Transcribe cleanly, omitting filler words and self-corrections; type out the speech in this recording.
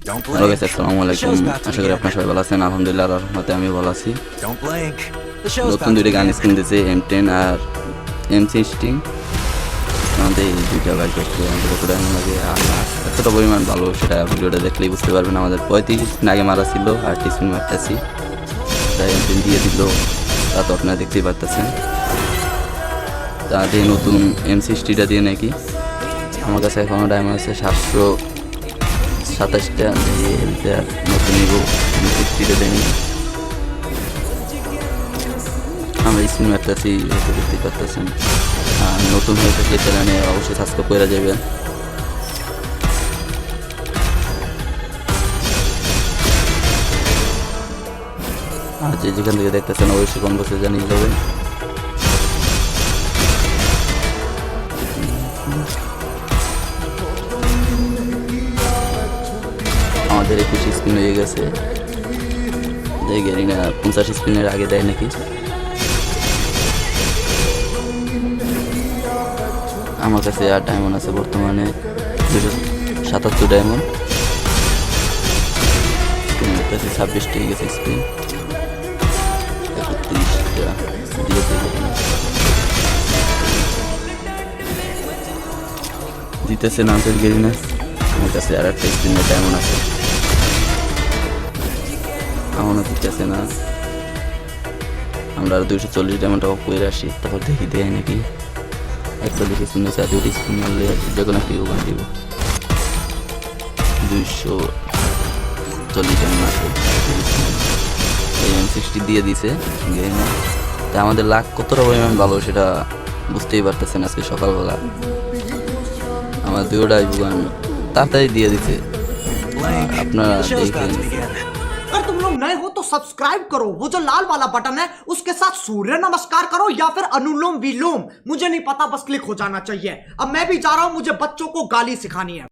Hello guys, আসসালামু আলাইকুম। আশা করি আপনারা সবাই ভালো আছেন। আলহামদুলিল্লাহ, আল্লাহর রহমতে আমি ভালো আছি। নতুন দুইটা গান স্কিন দিয়েছে, M10 আর M16। আমাদের এই দুইটা বাইক দেখতে আমাদের কতটা এমন লাগে আর এতটা পরিমাণ ভালো সেটা ভিডিওটা দেখলেই বুঝতে পারবেন। আমাদের 35 স্পিন আগে মারা ছিল আর স্পিন মারতেছি, তাই M10 দিয়ে দিল, তা তো আপনারা দেখতেই পারতেছেন। তাদের নতুন M60টা দিয়ে নাকি আমার কাছে এখনও ডায়মন্ড আছে 727টা দিয়ে নতুন নিব। M60টা দেয়নি, আমরা স্ক্রিন মারতেছি, দেখতে পারতেছেন। আর নতুন হয়ে থাকলে চ্যানেলে অবশ্যই সাবস্ক্রাইব করে যাবেন। আর যেখান থেকে দেখতেছেন অবশ্যই কম বসে জানিয়ে দেবেন। আমাদের 21 স্পিন হয়ে গেছে, দেখি না 50 স্পিনের আগে দেয় নাকি। আমার কাছে আর ডায়মন্ড আছে বর্তমানে 277 ডায়মন্ড। 26টা গেছে স্পিন, 31টা দিতেছে নামতের গেরিনাস। আমার কাছে আর একটা স্পিনের ডায়মন্ড আছে, এমনও দিতেছে না। আমরা আর 240 ডায়মন্ড টাকা করে আসি, তারপর দেখি দেয় নাকি। একটা দেখে শুনেছি আর 2টি স্পিন মারলে যে কোনো একটি ওখান দিব। 240 ডায়মন্ড আছে, M60 দিয়ে দিছে গেমে। তা আমাদের লাখ কতটা পরিমাণ ভালো সেটা বুঝতেই পারতেছেন। আজকে সকালবেলা আমার দুটোটাই ভুগান তাড়াতাড়ি দিয়ে দিছে, আপনারা দেখেন। अगर तुम लोग नए हो तो सब्सक्राइब करो, वो जो लाल वाला बटन है उसके साथ सूर्य नमस्कार करो या फिर अनुलोम विलोम, मुझे नहीं पता, बस क्लिक हो जाना चाहिए। अब मैं भी जा रहा हूं, मुझे बच्चों को गाली सिखानी है।